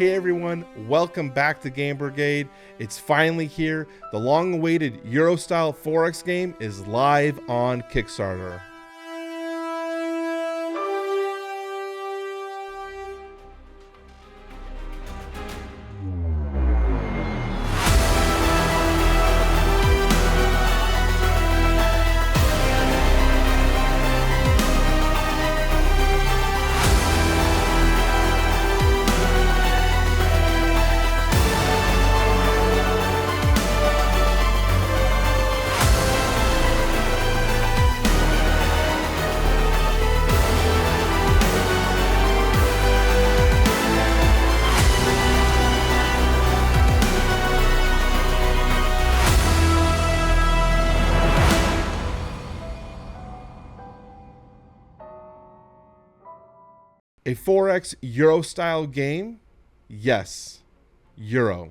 Hey everyone, welcome back to Game Brigade. It's finally here. The long-awaited Euro-style 4X game is live on Kickstarter. A 4X Euro-style game? Yes, Euro.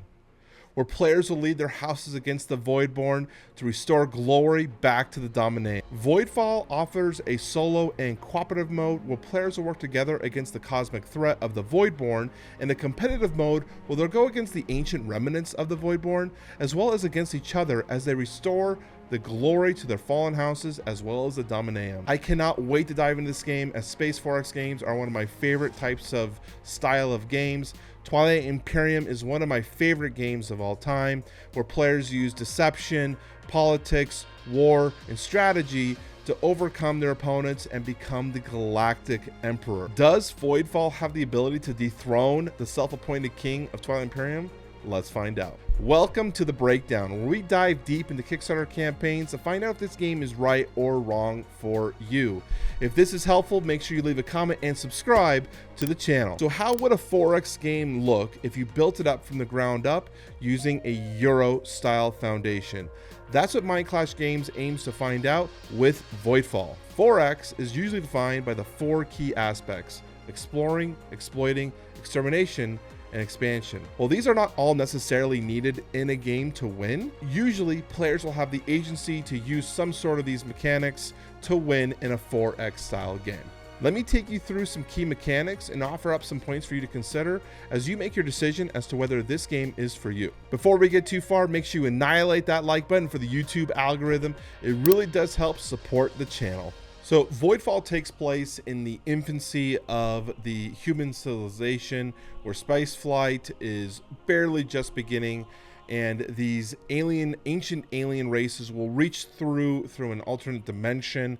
Where players will lead their houses against the Voidborn to restore glory back to the Domineum. Voidfall offers a solo and cooperative mode where players will work together against the cosmic threat of the Voidborn, and a competitive mode where they'll go against the ancient remnants of the Voidborn, as well as against each other as they restore the glory to their fallen houses as well as the Domineum. I cannot wait to dive into this game, as Space 4X games are one of my favorite types of style of games. Twilight Imperium is one of my favorite games of all time, where players use deception, politics, war, and strategy to overcome their opponents and become the galactic emperor. Does Voidfall have the ability to dethrone the self-appointed king of Twilight Imperium? Let's find out. Welcome to the breakdown, where we dive deep into Kickstarter campaigns to find out if this game is right or wrong for you. If this is helpful, make sure you leave a comment and subscribe to the channel. So how would a 4X game look if you built it up from the ground up using a Euro style foundation? That's what Mindclash Games aims to find out with Voidfall. 4X is usually defined by the four key aspects: exploring, exploiting, extermination, and expansion. While these are not all necessarily needed in a game to win, usually players will have the agency to use some sort of these mechanics to win in a 4X style game. Let me take you through some key mechanics and offer up some points for you to consider as you make your decision as to whether this game is for you. Before we get too far, make sure you annihilate that like button for the YouTube algorithm. It really does help support the channel. So Voidfall takes place in the infancy of the human civilization, where spaceflight is barely just beginning, and these ancient alien races will reach through an alternate dimension,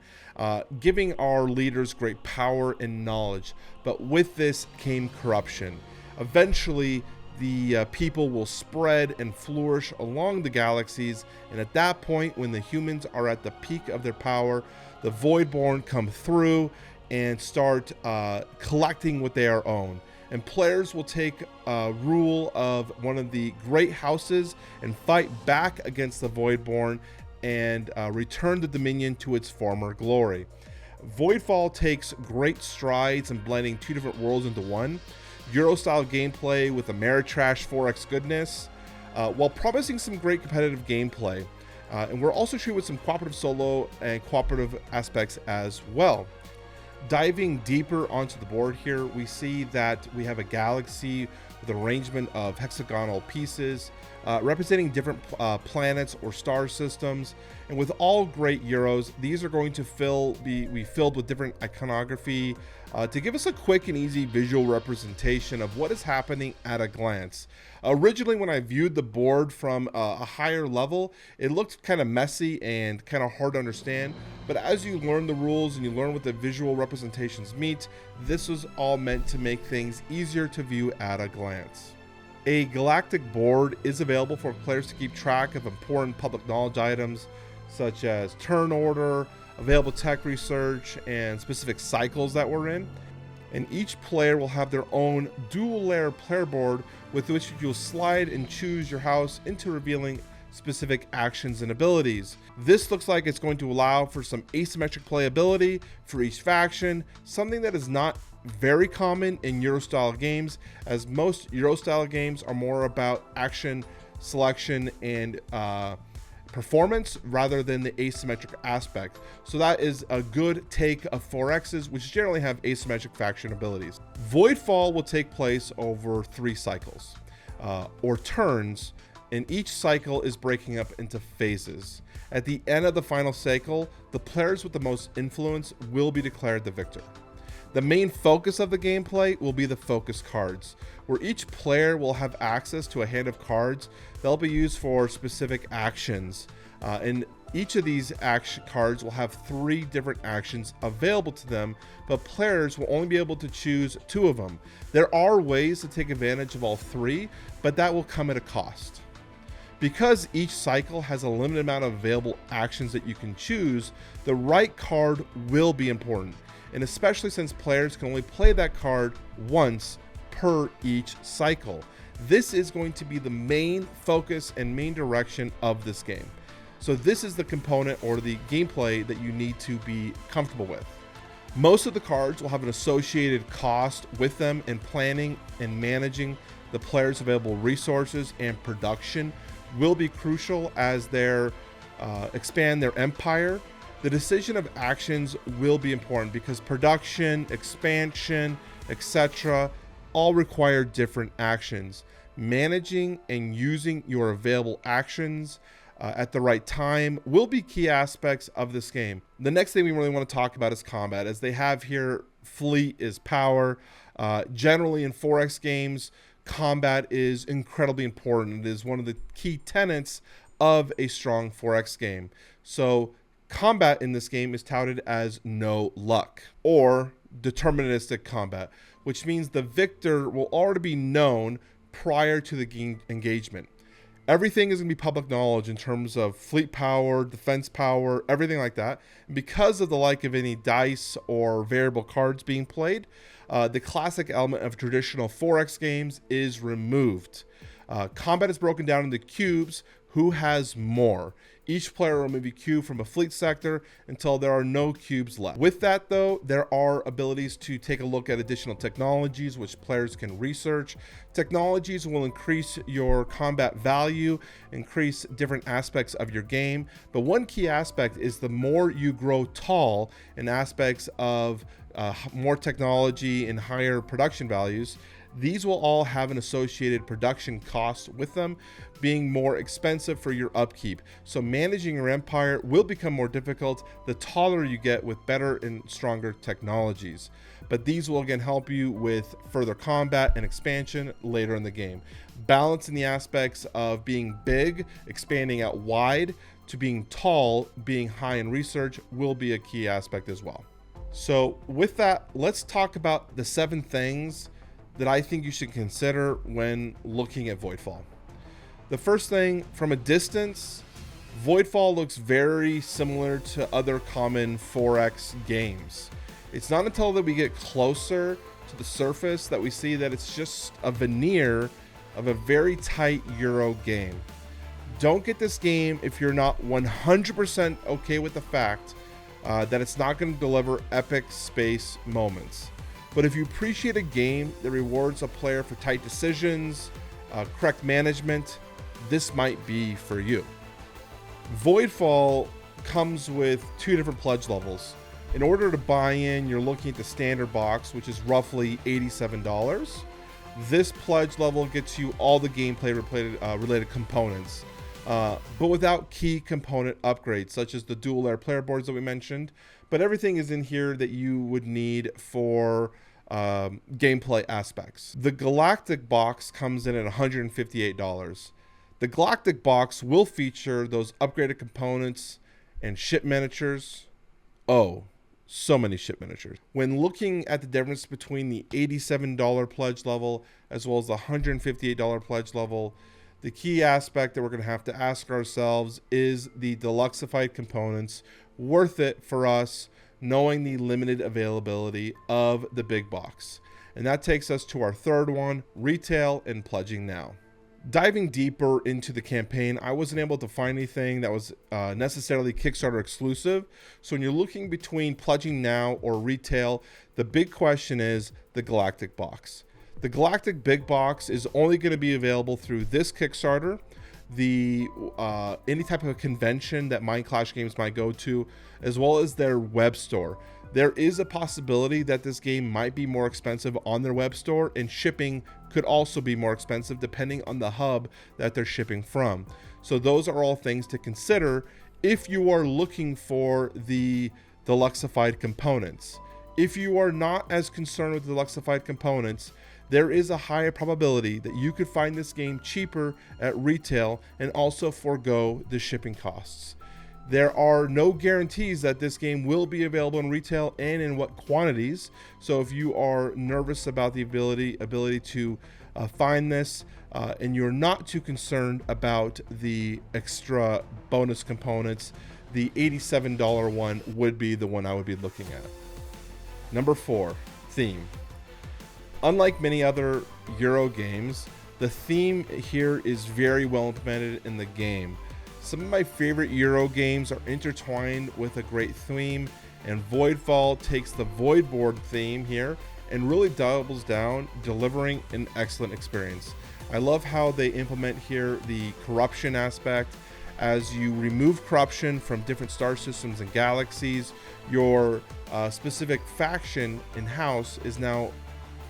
giving our leaders great power and knowledge. But with this came corruption. Eventually, the people will spread and flourish along the galaxies, and at that point, when the humans are at the peak of their power, the Voidborn come through and start collecting what they are own. And players will take rule of one of the great houses and fight back against the Voidborn and return the Dominion to its former glory. Voidfall takes great strides in blending two different worlds into one. Euro-style gameplay with Ameritrash 4X goodness, while promising some great competitive gameplay. And we're also treated with some cooperative solo and cooperative aspects as well. Diving deeper onto the board here, we see that we have a galaxy with an arrangement of hexagonal pieces representing different planets or star systems. And with all great Euros, these are going to be filled with different iconography to give us a quick and easy visual representation of what is happening at a glance. Originally, when I viewed the board from a higher level, it looked kind of messy and kind of hard to understand. But as you learn the rules and you learn what the visual representations mean, this was all meant to make things easier to view at a glance. A galactic board is available for players to keep track of important public knowledge items such as turn order, available tech research, and specific cycles that we're in. And each player will have their own dual layer player board with which you'll slide and choose your house into revealing specific actions and abilities. This looks like it's going to allow for some asymmetric playability for each faction, something that is not very common in Euro-style games, as most Euro-style games are more about action, selection, and performance rather than the asymmetric aspect. So that is a good take of 4X's, which generally have asymmetric faction abilities. Voidfall will take place over 3 cycles, or turns, and each cycle is breaking up into phases. At the end of the final cycle, the players with the most influence will be declared the victor. The main focus of the gameplay will be the focus cards, where each player will have access to a hand of cards that'll be used for specific actions. And each of these action cards will have 3 different actions available to them, but players will only be able to choose 2 of them. There are ways to take advantage of all 3, but that will come at a cost. Because each cycle has a limited amount of available actions that you can choose, the right card will be important, and especially since players can only play that card once per each cycle. This is going to be the main focus and main direction of this game. So this is the component or the gameplay that you need to be comfortable with. Most of the cards will have an associated cost with them, and planning and managing the players' available resources and production will be crucial as they expand their empire. The decision of actions will be important because production, expansion, etc. all require different actions. Managing and using your available actions at the right time will be key aspects of this game. The next thing we really want to talk about is combat. As they have here, fleet is power. Generally in 4X games, combat is incredibly important. It is one of the key tenets of a strong 4X game. So combat in this game is touted as no luck or deterministic combat, which means the victor will already be known prior to the game engagement. Everything is going to be public knowledge in terms of fleet power, defense power, everything like that. And because of the lack of any dice or variable cards being played, the classic element of traditional 4X games is removed. Combat is broken down into cubes. Who has more? Each player will move a cube from a fleet sector until there are no cubes left. With that though, there are abilities to take a look at additional technologies which players can research. Technologies will increase your combat value, increase different aspects of your game. But one key aspect is the more you grow tall in aspects of more technology and higher production values, these will all have an associated production cost with them, being more expensive for your upkeep. So managing your empire will become more difficult the taller you get with better and stronger technologies. But these will again help you with further combat and expansion later in the game. Balancing the aspects of being big, expanding out wide, to being tall, being high in research will be a key aspect as well. So with that, let's talk about the 7 things that I think you should consider when looking at Voidfall. The first thing, from a distance, Voidfall looks very similar to other common 4X games. It's not until that we get closer to the surface that we see that it's just a veneer of a very tight Euro game. Don't get this game if you're not 100% okay with the fact that it's not going to deliver epic space moments. But if you appreciate a game that rewards a player for tight decisions, correct management, this might be for you. Voidfall comes with 2 different pledge levels. In order to buy in, you're looking at the standard box, which is roughly $87. This pledge level gets you all the gameplay related components, but without key component upgrades, such as the dual layer player boards that we mentioned. But everything is in here that you would need for gameplay aspects. The galactic box comes in at $158. The galactic box will feature those upgraded components and ship miniatures. Oh, so many ship miniatures. When looking at the difference between the $87 pledge level as well as the $158 pledge level, the key aspect that we're going to have to ask ourselves is the deluxeified components worth it for us, knowing the limited availability of the big box? And that takes us to our third one, retail and pledging now. Diving deeper into the campaign, I wasn't able to find anything that was necessarily Kickstarter exclusive. So when you're looking between pledging now or retail, the big question is the galactic box. The galactic big box is only going to be available through this Kickstarter, any type of convention that Mindclash Games might go to, as well as their web store. There is a possibility that this game might be more expensive on their web store, and shipping could also be more expensive depending on the hub that they're shipping from. So those are all things to consider if you are looking for the deluxified components. If you are not as concerned with the deluxified components, there is a higher probability that you could find this game cheaper at retail and also forego the shipping costs. There are no guarantees that this game will be available in retail and in what quantities. So if you are nervous about the ability to find this and you're not too concerned about the extra bonus components, the $87 one would be the one I would be looking at. Number 4, theme. Unlike many other Euro games, the theme here is very well implemented in the game. Some of my favorite Euro games are intertwined with a great theme, and Voidfall takes the Voidborn theme here and really doubles down, delivering an excellent experience. I love how they implement here the corruption aspect. As you remove corruption from different star systems and galaxies, your specific faction in house is now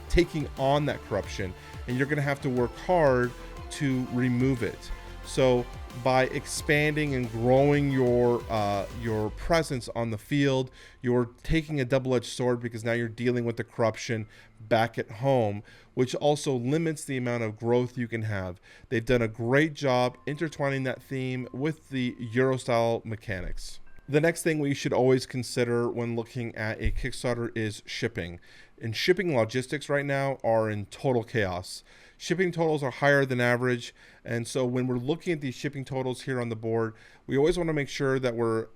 taking on that corruption, and you're going to have to work hard to remove it. So by expanding and growing your presence on the field, you're taking a double-edged sword, because now you're dealing with the corruption back at home, which also limits the amount of growth you can have. They've done a great job intertwining that theme with the Euro-style mechanics. The next thing we should always consider when looking at a Kickstarter is shipping. And shipping logistics right now are in total chaos. Shipping totals are higher than average, and so when we're looking at these shipping totals here on the board, we always want to make sure that we're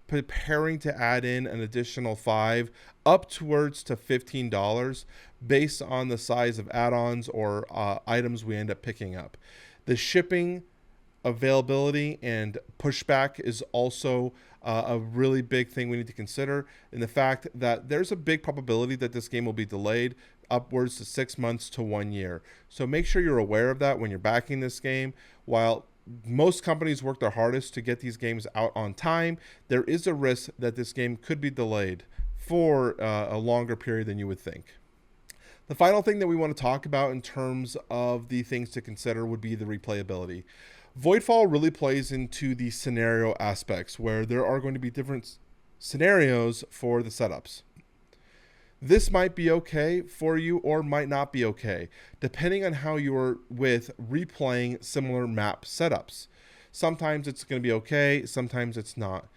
preparing to add in an additional $5 up towards to $15 based on the size of add-ons or items we end up picking up. The shipping availability and pushback is also a really big thing we need to consider, in the fact that there's a big probability that this game will be delayed upwards to 6 months to 1 year. So make sure you're aware of that when you're backing this game. While most companies work their hardest to get these games out on time, there is a risk that this game could be delayed for a longer period than you would think. The final thing that we want to talk about in terms of the things to consider would be the replayability. Voidfall really plays into the scenario aspects, where there are going to be different scenarios for the setups. This might be okay for you or might not be okay, depending on how you're with replaying similar map setups. Sometimes it's going to be okay, sometimes it's not.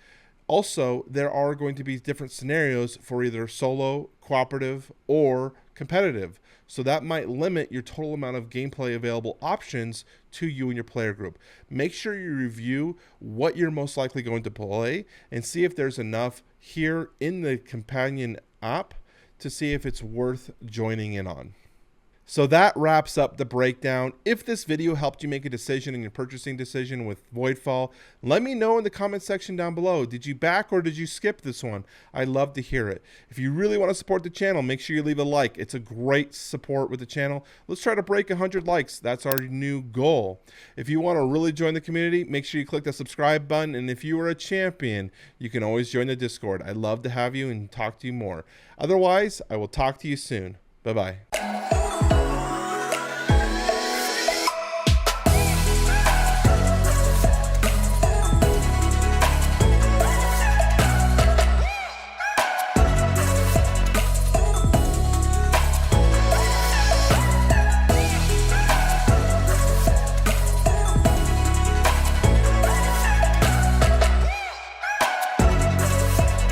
Also, there are going to be different scenarios for either solo, cooperative, or competitive. So that might limit your total amount of gameplay available options to you and your player group. Make sure you review what you're most likely going to play and see if there's enough here in the companion app to see if it's worth joining in on. So that wraps up the breakdown. If this video helped you make a decision in your purchasing decision with Voidfall, let me know in the comment section down below. Did you back or did you skip this one? I'd love to hear it. If you really want to support the channel, make sure you leave a like. It's a great support with the channel. Let's try to break 100 likes. That's our new goal. If you want to really join the community, make sure you click the subscribe button. And if you are a champion, you can always join the Discord. I'd love to have you and talk to you more. Otherwise, I will talk to you soon. Bye-bye.